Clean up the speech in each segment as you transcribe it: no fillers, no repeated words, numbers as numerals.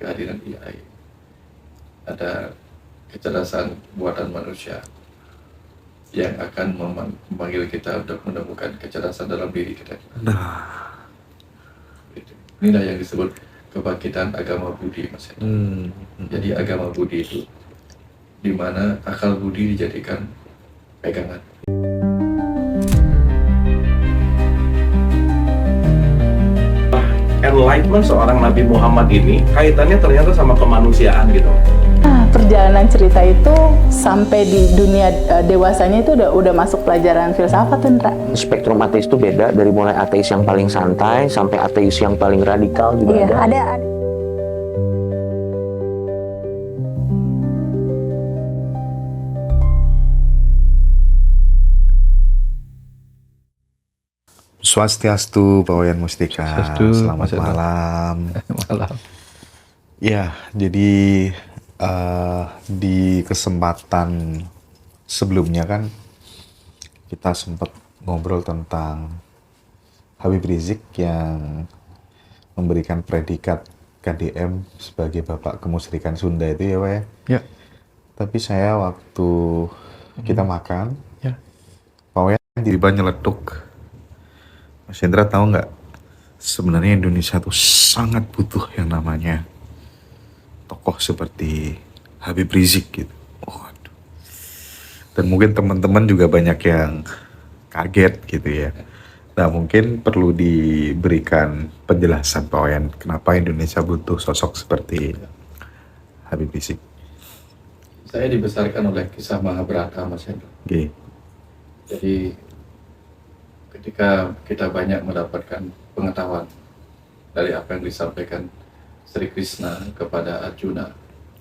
kehadiran AI, ada kecerdasan buatan manusia yang akan memanggil kita untuk menemukan kecerdasan dalam diri kita. Nah, Inilah yang disebut kebangkitan agama Budi, Mas. Jadi agama Budi itu di mana akal budi dijadikan pegangan. Enlightenment seorang Nabi Muhammad ini kaitannya ternyata sama kemanusiaan gitu. Nah, perjalanan cerita itu sampai di dunia dewasanya itu udah masuk pelajaran filsafat, Indra. Spektrum ateis itu beda, dari mulai ateis yang paling santai sampai ateis yang paling radikal juga Iya, ada. ada. Swastiastu, Pak Wayan Mustika. Swastiastu, Selamat Mas Hendra. malam. Malam. Ya, jadi di kesempatan sebelumnya kan kita sempat ngobrol tentang Habib Rizik yang memberikan predikat KDM sebagai Bapak Kemusyrikan Sunda itu ya, Pak ya. Ya. Tapi saya waktu kita makan, Ya. Pak Wayan tiba-tiba nyeletuk. Mas Hendra tahu nggak? Sebenarnya Indonesia tuh sangat butuh yang namanya tokoh seperti Habib Rizik gitu. Waduh. Dan mungkin teman-teman juga banyak yang kaget gitu ya. Nah, mungkin perlu diberikan penjelasan Pak Wayan kenapa Indonesia butuh sosok seperti Habib Rizik. Saya dibesarkan oleh kisah Mahabharata, Mas Hendra. Oke. Jadi ketika kita banyak mendapatkan pengetahuan dari apa yang disampaikan Sri Krishna kepada Arjuna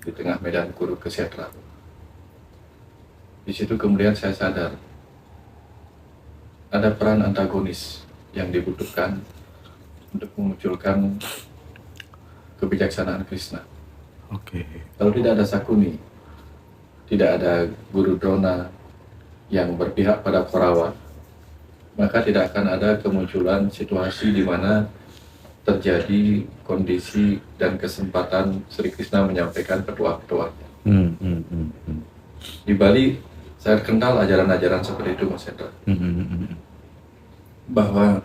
di tengah medan Kurukshetra, di situ kemudian saya sadar ada peran antagonis yang dibutuhkan untuk memunculkan kebijaksanaan Krishna. Oke. Kalau tidak ada Sakuni, tidak ada Guru Drona yang berpihak pada Korawa, maka tidak akan ada kemunculan situasi di mana terjadi kondisi dan kesempatan Sri Krishna menyampaikan petua-petuanya. Di Bali, saya kenal ajaran-ajaran seperti itu, Mas Hendra. Bahwa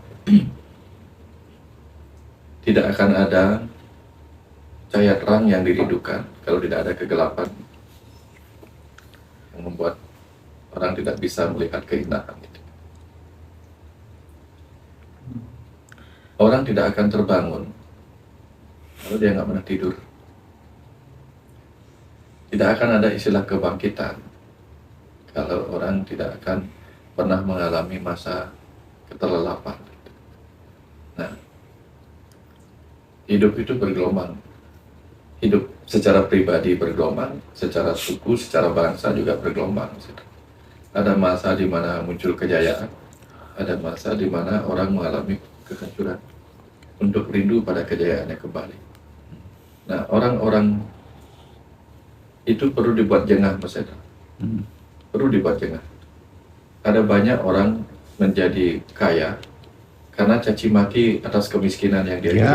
tidak akan ada cahaya terang yang dirindukan kalau tidak ada kegelapan yang membuat orang tidak bisa melihat keindahan itu. Orang tidak akan terbangun kalau dia nggak pernah tidur. Tidak akan ada istilah kebangkitan kalau orang tidak akan pernah mengalami masa keterlelapan. Nah, hidup itu bergelombang. Hidup secara pribadi bergelombang, secara suku, secara bangsa juga bergelombang. Ada masa di mana muncul kejayaan, ada masa di mana orang mengalami kehancuran untuk rindu pada kejayaannya kembali. Nah, orang-orang itu perlu dibuat jengah, Mas Eda. Perlu dibuat jengah. Ada banyak orang menjadi kaya karena caci maki atas kemiskinan yang dia Ya.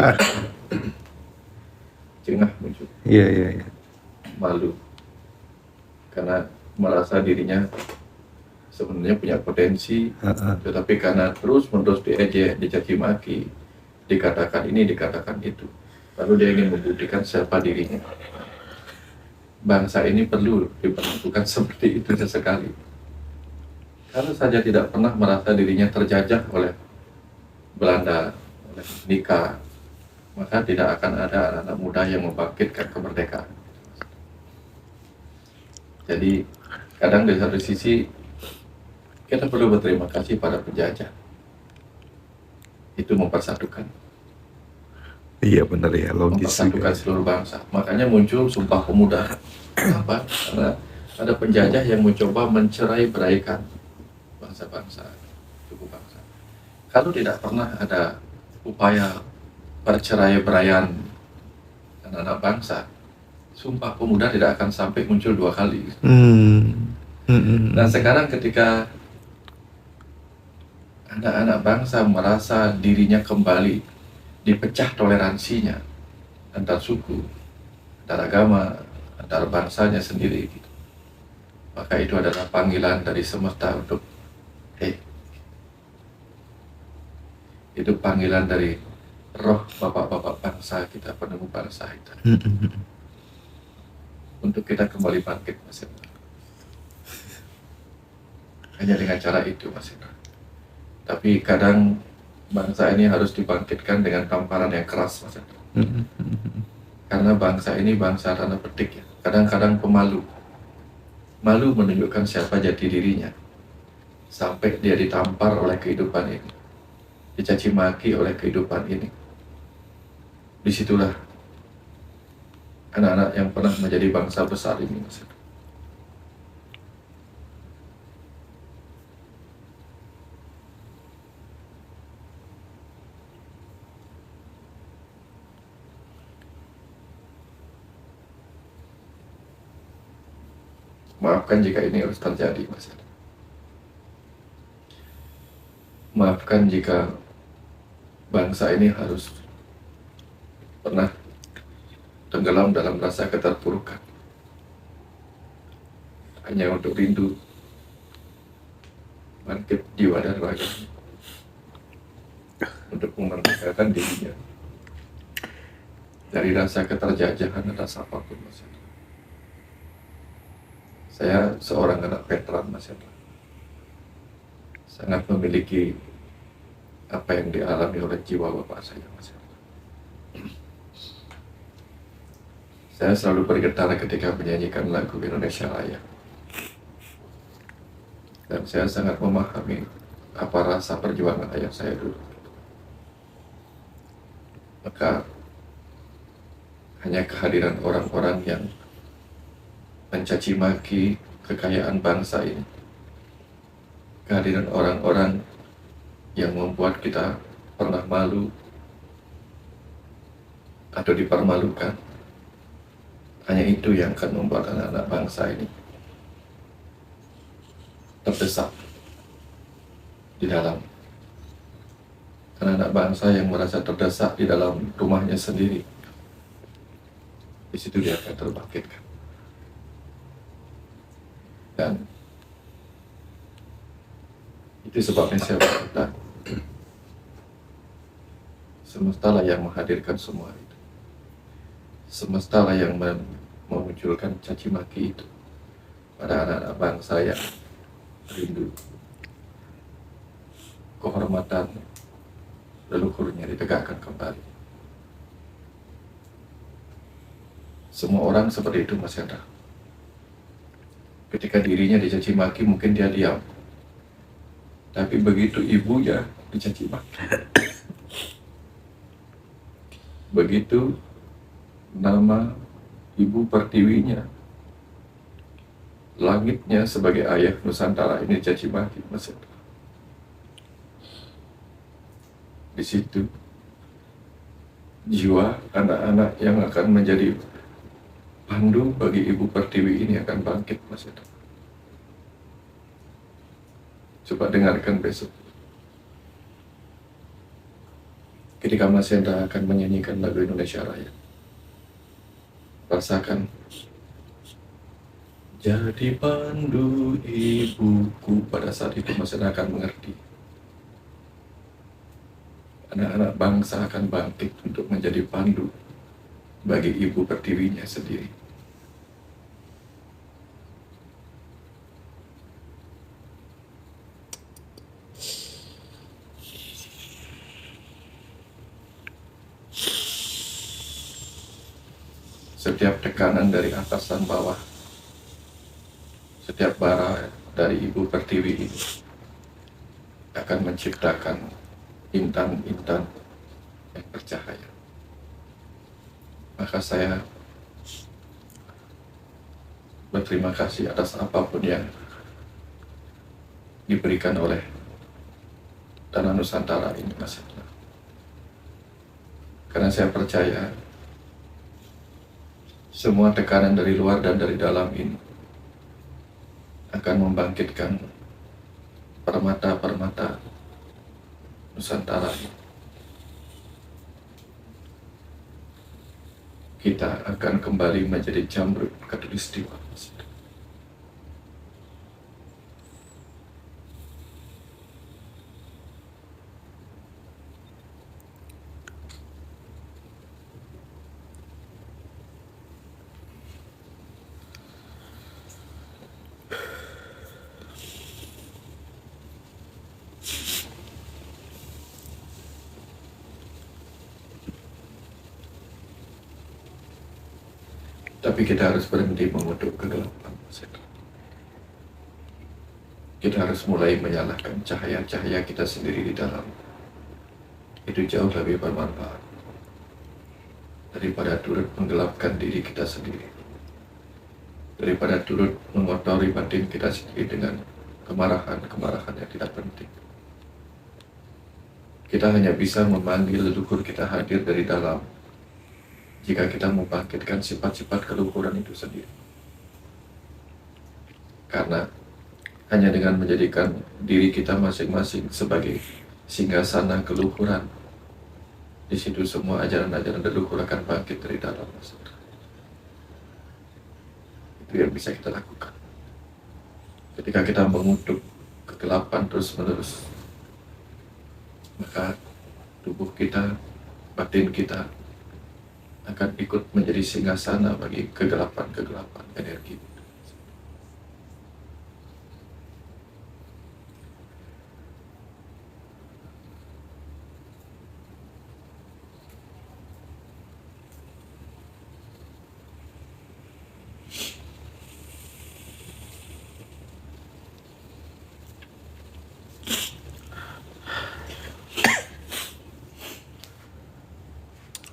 jengah muncul. Iya. Malu karena merasa dirinya sebenarnya punya potensi, tetapi karena terus-menerus diejek, dicaci maki, dikatakan ini, dikatakan itu, lalu dia ingin membuktikan siapa dirinya. Bangsa ini perlu diperlakukan seperti itu sesekali. Kalau saja tidak pernah merasa dirinya terjajah oleh Belanda, oleh nikah, maka tidak akan ada anak-anak muda yang membangkitkan kemerdekaan. Jadi kadang di satu sisi kita perlu berterima kasih pada penjajah. Itu mempersatukan. Iya benar ya, logis Mempersatukan juga. seluruh bangsa. Makanya muncul Sumpah Pemuda. Kenapa? Karena ada penjajah yang mencoba mencerai-beraikan bangsa-bangsa, suku bangsa. Kalau tidak pernah ada upaya percerai-beraian anak-anak bangsa, Sumpah Pemuda tidak akan sampai muncul 2 kali. Nah, sekarang ketika anak-anak bangsa merasa dirinya kembali dipecah toleransinya antar suku, antar agama, antar bangsanya sendiri gitu. Maka itu adalah panggilan dari semesta untuk itu panggilan dari roh bapak-bapak bangsa kita, penemu bangsa kita, untuk kita kembali bangkit, Mas Hendra. Hanya dengan cara itu, Mas Hendra. Tapi kadang bangsa ini harus dibangkitkan dengan tamparan yang keras, Mas Hendra. Karena bangsa ini bangsa tanda petik ya. Kadang-kadang pemalu. Malu menunjukkan siapa jati dirinya. Sampai dia ditampar oleh kehidupan ini. Dicaci maki oleh kehidupan ini. Disitulah anak-anak yang pernah menjadi bangsa besar ini, Mas Hendra. Maafkan jika ini harus terjadi, Mas Hendra. Maafkan jika bangsa ini harus pernah tenggelam dalam rasa keterpurukan hanya untuk rindu bangkit jiwa dan raga untuk memerdekakan dirinya dari rasa keterjajahan dan rasa apapun, Mas Hendra. Saya seorang anak veteran, Mas Hendra, sangat memiliki apa yang dialami oleh jiwa bapak saya, Mas Hendra. Saya selalu bergetar ketika menyanyikan lagu Indonesia Raya. Dan saya sangat memahami apa rasa perjuangan ayah saya dulu. Maka hanya kehadiran orang-orang yang mencaci maki kekayaan bangsa ini, kehadiran orang-orang yang membuat kita pernah malu atau dipermalukan, hanya itu yang akan membuat anak-anak bangsa ini terdesak di dalam. Anak-anak bangsa yang merasa terdesak di dalam rumahnya sendiri, di situ dia akan terbangkitkan. Dan itu sebabnya saya berkata, semestalah yang menghadirkan semua itu. Semestalah yang memunculkan caci maki itu pada anak-anak bangsa yang rindu kehormatan leluhurnya ditegakkan kembali. Semua orang seperti itu, Mas Hendra. Ketika dirinya dicaci maki mungkin dia diam, tapi begitu ibunya dicaci maki, begitu nama ibu pertiwinya, langitnya sebagai ayah Nusantara ini dicaci maki, Mas Hendra, di situ jiwa anak-anak yang akan menjadi pandu bagi ibu pertiwi ini akan bangkit, Mas Hendra. Coba dengarkan besok ketika Mas Hendra akan menyanyikan lagu Indonesia Raya. Rasakan, jadi pandu ibuku. Pada saat itu Mas Hendra akan mengerti. Anak-anak bangsa akan bangkit untuk menjadi pandu bagi ibu pertiwinya sendiri. Setiap tekanan dari atas dan bawah, setiap bara dari ibu pertiwi ini akan menciptakan intan-intan yang bercahaya. Maka saya berterima kasih atas apapun yang diberikan oleh tanah Nusantara ini, Mas Hendra. Karena saya percaya semua tekanan dari luar dan dari dalam ini akan membangkitkan permata-permata Nusantara ini. kita akan kembali menjadi jamrud khatulistiwa. Tapi kita harus berhenti mengutuk kegelapan. Kita harus mulai menyalakan cahaya-cahaya kita sendiri di dalam. Itu jauh lebih bermanfaat daripada turut menggelapkan diri kita sendiri, daripada turut mengotori batin kita sendiri dengan kemarahan-kemarahan yang tidak penting. Kita hanya bisa memanggil leluhur kita hadir dari dalam jika kita membangkitkan sifat-sifat keluhuran itu sendiri. Karena hanya dengan menjadikan diri kita masing-masing sebagai singgasana keluhuran, di situ semua ajaran-ajaran leluhur akan bangkit dari dalam. Itu yang bisa kita lakukan. Ketika kita mengutuk kegelapan terus-menerus, maka tubuh kita, batin kita akan ikut menjadi singgasana bagi kegelapan-kegelapan energi.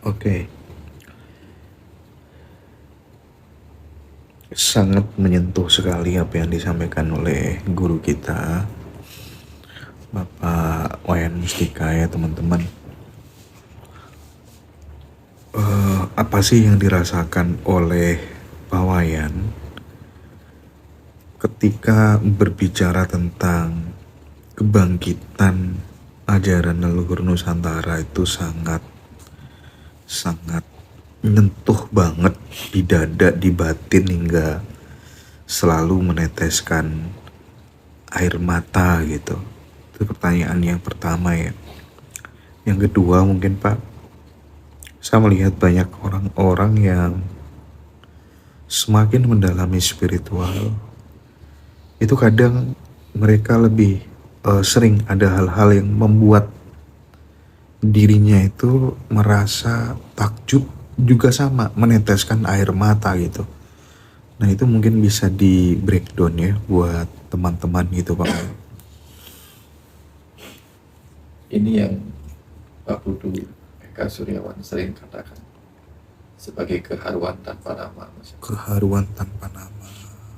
Oke. Sangat menyentuh sekali apa yang disampaikan oleh guru kita, Bapak Wayan Mustika ya teman-teman. Apa sih yang dirasakan oleh Pak Wayan ketika berbicara tentang kebangkitan ajaran leluhur Nusantara itu sangat menyentuh banget di dada, di batin, hingga selalu meneteskan air mata gitu. Itu pertanyaan yang pertama ya. Yang kedua mungkin Pak, saya melihat banyak orang-orang yang semakin mendalami spiritual itu kadang mereka lebih sering ada hal-hal yang membuat dirinya itu merasa takjub, juga sama meneteskan air mata gitu. Nah itu mungkin bisa di breakdown ya buat teman-teman gitu Pak. Ini yang Pak Putu Eka Suryawan sering katakan sebagai keharuan tanpa nama. Keharuan tanpa nama,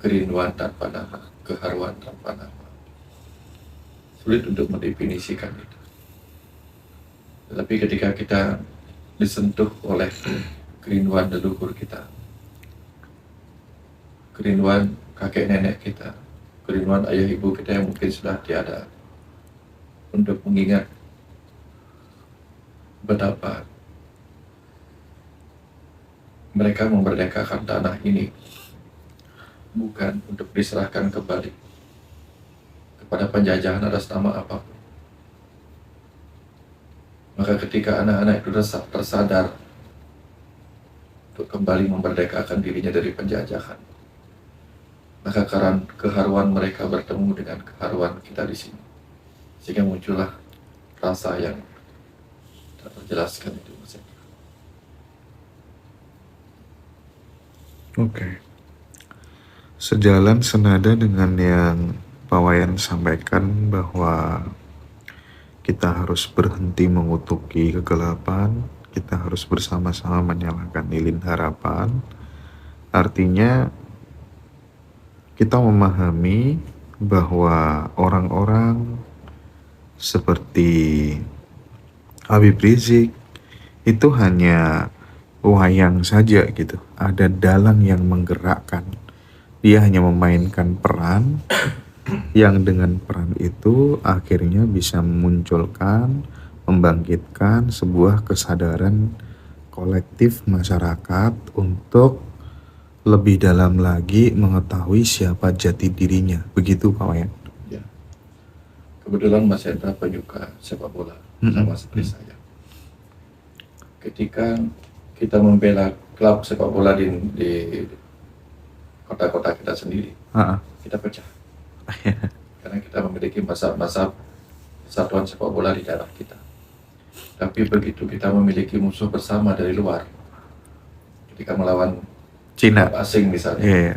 Kerinduan tanpa nama, keharuan tanpa nama. Sulit untuk mendefinisikan itu. Tetapi ketika kita disentuh oleh kerinduan leluhur kita, kerinduan kakek nenek kita, kerinduan ayah ibu kita yang mungkin sudah tiada, untuk mengingat betapa mereka memerdekakan tanah ini bukan untuk diserahkan kembali kepada penjajahan atas nama apapun. Maka ketika anak-anak itu tersadar untuk kembali memerdekakan dirinya dari penjajahan, maka karena keharuan mereka bertemu dengan keharuan kita di sini, sehingga muncullah rasa yang tak terjelaskan itu. Oke. Sejalan senada dengan yang Pak Wayan sampaikan bahwa kita harus berhenti mengutuki kegelapan, kita harus bersama-sama menyalakan lilin harapan. Artinya kita memahami bahwa orang-orang seperti Habib Rizik itu hanya wayang saja gitu, ada dalang yang menggerakkan. Dia hanya memainkan peran yang dengan peran itu akhirnya bisa memunculkan, membangkitkan sebuah kesadaran kolektif masyarakat untuk lebih dalam lagi mengetahui siapa jati dirinya. Begitu Pak Wayan? Ya. Kebetulan Mas Hendra penyuka sepak bola sama seperti saya. Ketika kita membela klub sepak bola di kota-kota kita sendiri, kita pecah. Karena kita memiliki masa-masa persatuan sepak bola di daerah kita. Tapi begitu kita memiliki musuh bersama dari luar, ketika melawan Cina asing misalnya, yeah.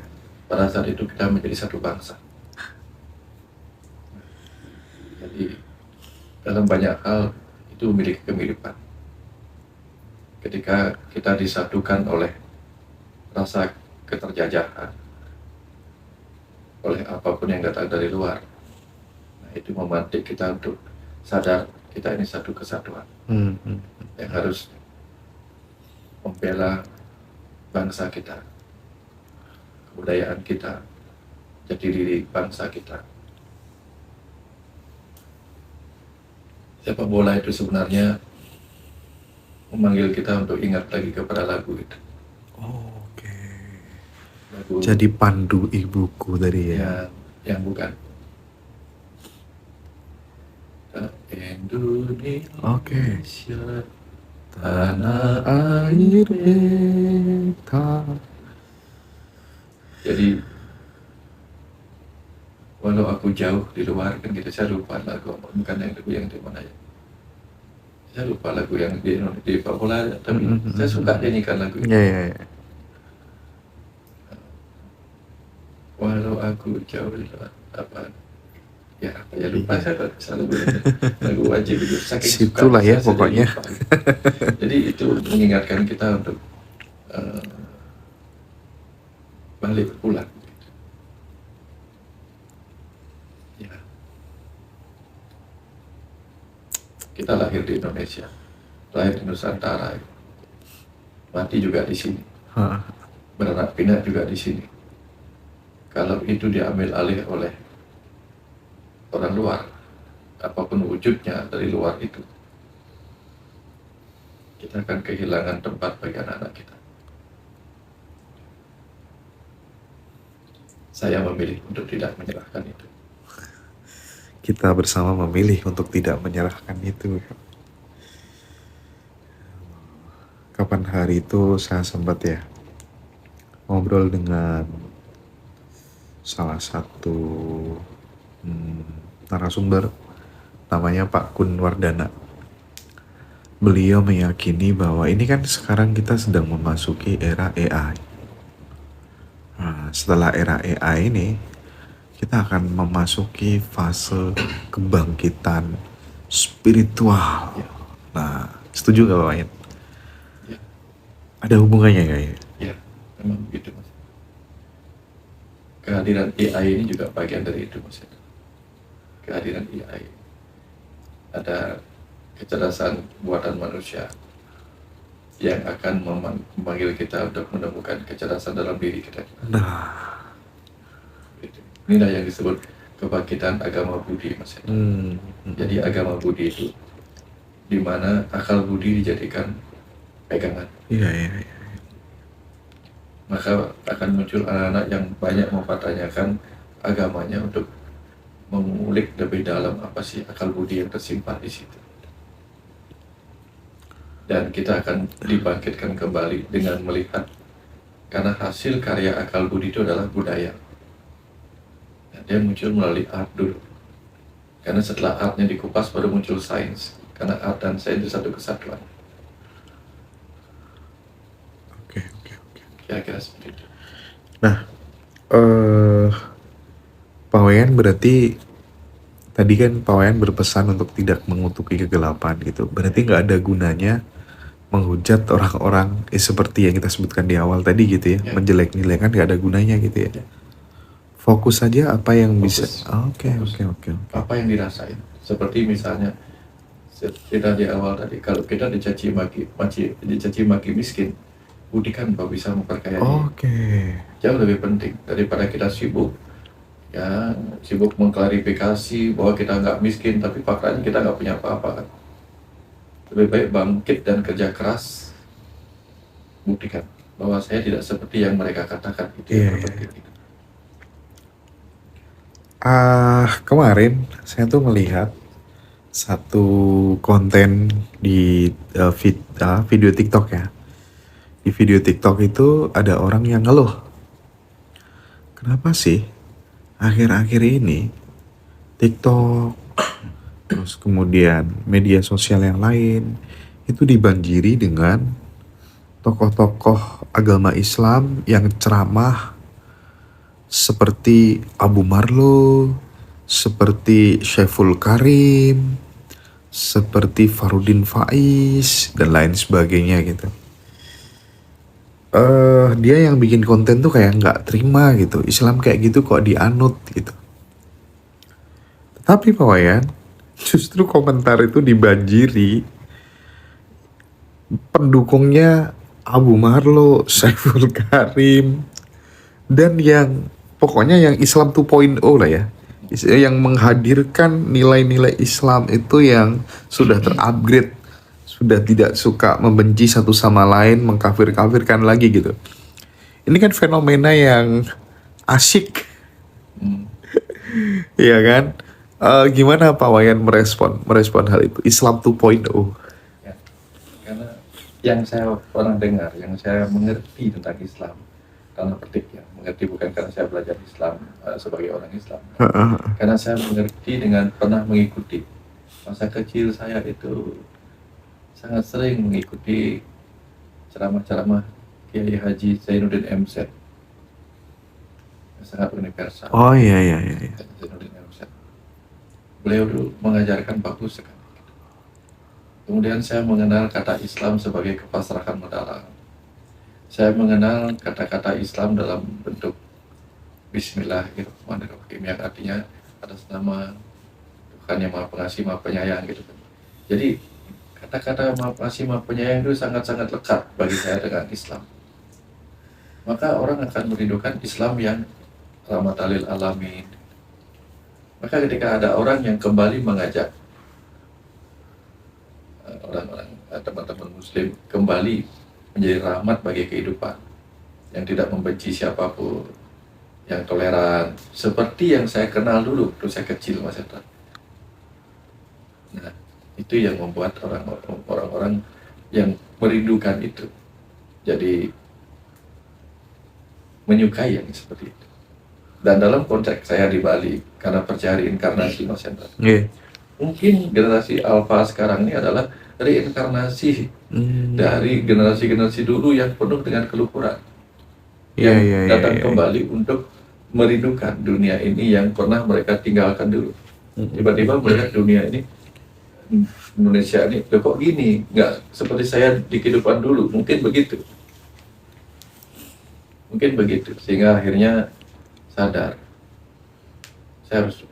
pada saat itu kita menjadi satu bangsa. Jadi dalam banyak hal itu memiliki kemiripan. Ketika kita disatukan oleh rasa keterjajahan, oleh apapun yang datang dari luar, nah itu memantik kita untuk sadar kita ini satu kesatuan yang harus membela bangsa kita, kebudayaan kita, jati diri bangsa kita. Sepak bola itu sebenarnya memanggil kita untuk ingat lagi kepada lagu itu. Oke. Lagu Jadi pandu ibuku tadi ya. yang bukan. Indonesia, Oke. tanah Air beta. Jadi walau aku jauh di luar kan kita, saya lupa lagu, bukan yang di mana ya. Saya lupa lagu yang di sepak bola, tapi saya suka nyanyikan lagu itu. Ya. Walau aku jauh di luar, lupa saya kalau bisa lagu wajib itu, saking Situlah suka ya saya pokoknya. lupa. Jadi itu mengingatkan kita untuk balik pulang. Ya. Kita lahir di Indonesia, lahir di Nusantara, mati juga di sini, beranak pinak juga di sini. Kalau itu diambil alih oleh orang luar, apapun wujudnya dari luar itu, kita akan kehilangan tempat bagi anak-anak kita. Saya memilih untuk tidak menyerahkan itu. Kita bersama memilih untuk tidak menyerahkan itu. Kapan hari itu saya sempat ya ngobrol dengan salah satu narasumber, namanya Pak Kun Wardana. Beliau meyakini bahwa ini kan sekarang kita sedang memasuki era AI. Nah, setelah era AI ini kita akan memasuki fase kebangkitan spiritual. Nah, setuju gak Pak Wayan? Ya. Ada hubungannya gak ya? Ya, memang begitu Mas. Kehadiran AI ini juga bagian dari itu Mas. Kehadiran AI, ada kecerdasan buatan manusia yang akan memanggil kita untuk menemukan kecerdasan dalam diri kita. Nah, inilah yang disebut kebangkitan agama Budi Mas. Jadi agama Budi itu di mana akal budi dijadikan pegangan. iya. Maka akan muncul anak-anak yang banyak mempertanyakan agamanya untuk mengulik lebih dalam apa sih akal budi yang tersimpan di situ. Dan kita akan dibangkitkan kembali dengan melihat, karena hasil karya akal budi itu adalah budaya. Dan dia muncul melalui art dulu. Karena setelah artnya dikupas baru muncul sains. Karena art dan sains itu satu kesatuan. Oke. Kira-kira seperti itu. Nah, Pak Wayan berarti tadi kan Pak Wayan berpesan untuk tidak mengutuki kegelapan gitu. Berarti nggak ada gunanya menghujat orang-orang seperti yang kita sebutkan di awal tadi gitu ya, menjelek-jelekan nggak ada gunanya gitu ya. Fokus saja apa yang bisa. Oke. Apa yang dirasain? Seperti misalnya kita di awal tadi, kalau kita dicaci maki miskin, budi kan bisa memperkaya diri. Oke. Jauh lebih penting daripada kita sibuk mengklarifikasi bahwa kita nggak miskin, tapi faktanya kita nggak punya apa-apa kan. Lebih baik bangkit dan kerja keras buktikan bahwa saya tidak seperti yang mereka katakan. Itu Iya, yang iya. terpenting. Gitu. Kemarin saya tuh melihat satu konten di video TikTok ya. Di video TikTok itu ada orang yang ngeluh. Kenapa sih akhir-akhir ini TikTok, terus kemudian media sosial yang lain itu dibanjiri dengan tokoh-tokoh agama Islam yang ceramah seperti Abu Marlo, seperti Syaiful Karim, seperti Farudin Faiz, dan lain sebagainya gitu. Dia yang bikin konten tuh kayak nggak terima gitu, Islam kayak gitu kok dianut gitu. Tapi Pak Wayan, justru komentar itu dibanjiri pendukungnya Abu Marlo, Syaiful Karim, dan yang pokoknya yang Islam 2.0 lah ya, yang menghadirkan nilai-nilai Islam itu yang sudah terupgrade, sudah tidak suka membenci satu sama lain, mengkafir-kafirkan lagi gitu. Ini kan fenomena yang asyik, iya kan? Gimana Pak Wayan merespon hal itu? Islam 2.0. Ya. Karena yang saya pernah dengar, yang saya mengerti tentang Islam, karena petik ya, mengerti bukan karena saya belajar Islam sebagai orang Islam, karena saya mengerti dengan pernah mengikuti. Masa kecil saya itu sangat sering mengikuti ceramah-ceramah Kiai Haji Zainuddin MZ, yang sangat universal. Oh iya. Zainuddin MZ. Beliau dulu mengajarkan bagus sekali. Kemudian saya mengenal kata Islam sebagai kepasrahan mendalam. Saya mengenal kata-kata Islam dalam bentuk Bismillahirrahmanirrahim, yang artinya atas nama Tuhan yang Maha Pengasih, Maha Penyayang gitu kan. Jadi kata-kata Maha Pengasih, Maha Penyayang itu sangat-sangat lekat bagi saya dengan Islam. Maka orang akan merindukan Islam yang rahmatan lil alamin. Maka ketika ada orang yang kembali mengajak orang-orang, teman-teman Muslim kembali menjadi rahmat bagi kehidupan, yang tidak membenci siapapun, yang toleran, seperti yang saya kenal dulu waktu saya kecil, Mas Eta. Nah, itu yang membuat orang-orang yang merindukan itu jadi menyukai yang seperti itu. Dan dalam konteks saya di Bali, karena percaya reinkarnasi, Mas Hendra, mungkin generasi Alpha sekarang ini adalah reinkarnasi dari generasi-generasi dulu yang penuh dengan keluhuran, yang datang kembali untuk merindukan dunia ini yang pernah mereka tinggalkan dulu. Tiba-tiba melihat dunia ini, Indonesia ini, kok gini, nggak seperti saya di kehidupan dulu. Mungkin begitu, sehingga akhirnya sadar, saya harus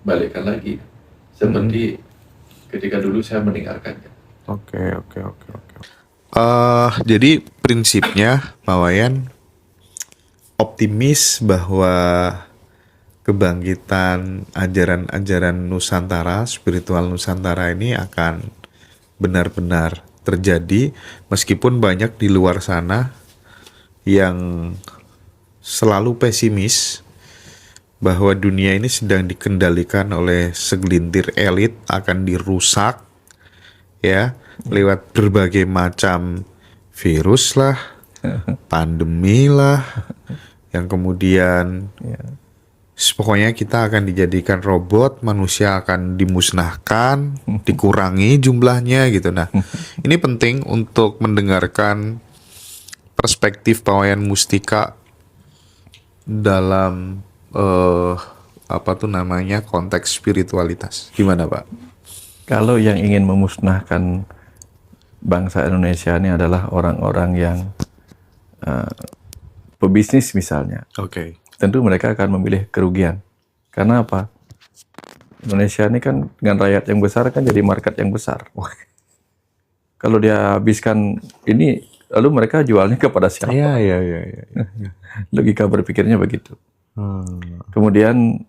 balikkan lagi seperti ketika dulu saya mendengarkannya. Oke. Jadi prinsipnya Pak Wayan optimis bahwa kebangkitan ajaran-ajaran Nusantara, spiritual Nusantara ini akan benar-benar terjadi, meskipun banyak di luar sana yang selalu pesimis bahwa dunia ini sedang dikendalikan oleh segelintir elit, akan dirusak ya lewat berbagai macam virus lah, pandemi lah, yang kemudian pokoknya kita akan dijadikan robot, manusia akan dimusnahkan, dikurangi jumlahnya gitu. Nah, ini penting untuk mendengarkan perspektif Pak Wayan Mustika dalam konteks spiritualitas. Gimana Pak? Kalau yang ingin memusnahkan bangsa Indonesia ini adalah orang-orang yang pebisnis misalnya. Oke. Tentu mereka akan memilih kerugian. Karena apa? Indonesia ini kan dengan rakyat yang besar kan jadi market yang besar. Kalau dia habiskan ini, lalu mereka jualnya kepada siapa? Iya. Logika berpikirnya begitu. Kemudian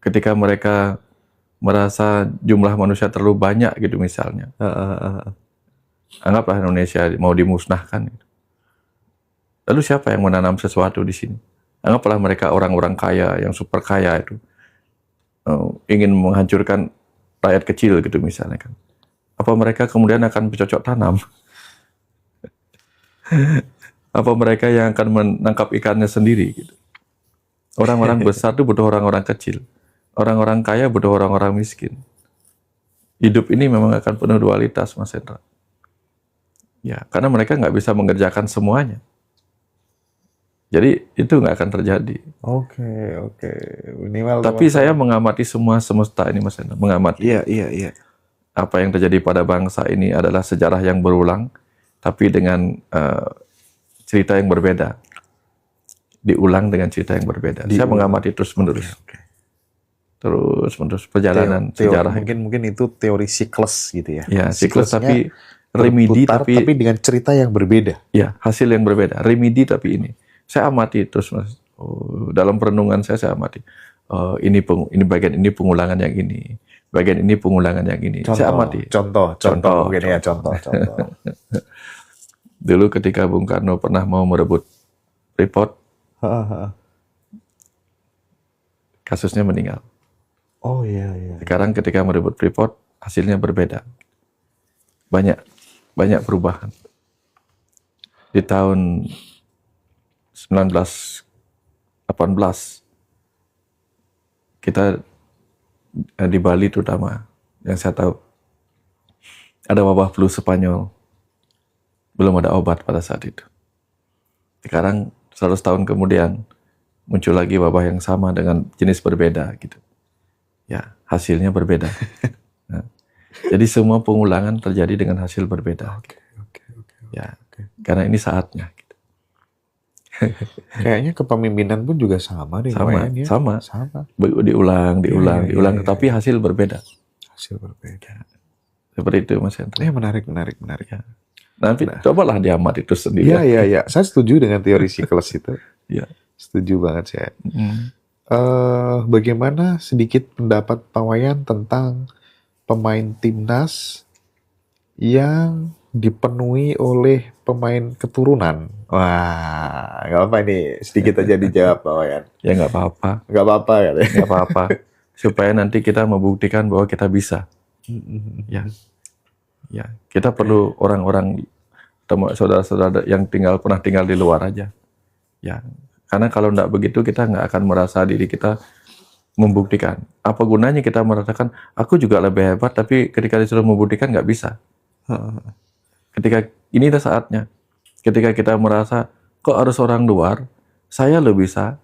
ketika mereka merasa jumlah manusia terlalu banyak gitu misalnya, Anggaplah Indonesia mau dimusnahkan. Lalu siapa yang menanam sesuatu di sini? Anggaplah mereka orang-orang kaya yang super kaya itu ingin menghancurkan rakyat kecil gitu misalnya kan. Apa mereka kemudian akan bercocok tanam? Apa mereka yang akan menangkap ikannya sendiri gitu? Orang-orang besar itu butuh orang-orang kecil. Orang-orang kaya butuh orang-orang miskin. Hidup ini memang akan penuh dualitas, Mas Hendra. Ya, karena mereka nggak bisa mengerjakan semuanya. Jadi itu nggak akan terjadi. Oke. Minimal Tapi saya mengamati semua semesta ini, Mas Hendra. Mengamati. Iya. Apa yang terjadi pada bangsa ini adalah sejarah yang berulang, tapi dengan cerita yang berbeda. Diulang dengan cerita yang berbeda. Saya mengamati terus-menerus. Terus-menerus perjalanan sejarah. Mungkin itu teori siklus gitu ya. Ya, siklus Siklusnya tapi remedi berputar, tapi dengan cerita yang berbeda. ya hasil yang berbeda. Remedi tapi ini. Saya amati terus, Mas. Dalam perenungan saya amati. Ini bagian ini pengulangan yang ini. Bagian ini pengulangan yang ini. Saya amati. Contoh. Mungkin ya contoh. Dulu ketika Bung Karno pernah mau merebut Freeport, kasusnya meninggal. Oh iya. Sekarang ketika merebut Freeport, hasilnya berbeda. Banyak perubahan. Di tahun 1918 kita di Bali terutama yang saya tahu ada wabah flu Spanyol, belum ada obat pada saat itu. Sekarang 100 tahun kemudian muncul lagi wabah yang sama dengan jenis berbeda gitu. Ya, hasilnya berbeda. Nah, jadi semua pengulangan terjadi dengan hasil berbeda. Oke. Ya, karena ini saatnya. Gitu. Kayaknya kepemimpinan pun juga sama deh. Sama. Diulang, tapi hasil berbeda. Hasil berbeda. Seperti itu, Mas Hendra. Menarik. Ya. Nanti cobalah diamati itu sendiri. Iya. Saya setuju dengan teori siklus itu. Iya. Setuju banget saya. Bagaimana sedikit pendapat Pak Wayan tentang pemain timnas yang dipenuhi oleh pemain keturunan? Wah, nggak apa ini, sedikit aja dijawab Pak Wayan. Ya nggak apa-apa. Nggak apa-apa katanya. Nggak apa-apa. Supaya nanti kita membuktikan bahwa kita bisa. Ya, kita perlu orang-orang saudara-saudara yang pernah tinggal di luar aja. Ya, karena kalau nggak begitu kita nggak akan merasa diri kita membuktikan. Apa gunanya kita merasakan aku juga lebih hebat, tapi ketika disuruh membuktikan nggak bisa. Ketika ini adalah saatnya. Ketika kita merasa kok harus orang luar, saya lo bisa.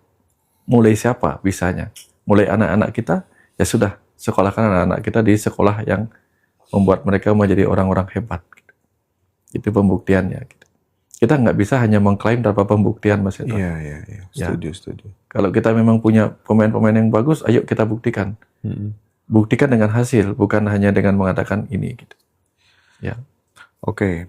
Mulai siapa bisanya? Mulai anak-anak kita, ya sudah sekolahkan anak-anak kita di sekolah yang membuat mereka menjadi orang-orang hebat. Itu pembuktiannya. Kita nggak bisa hanya mengklaim tanpa pembuktian, Mas Hendra. Iya. Setuju. Kalau kita memang punya pemain-pemain yang bagus, ayo kita buktikan. Buktikan dengan hasil, bukan hanya dengan mengatakan ini. Gitu. Ya. Oke.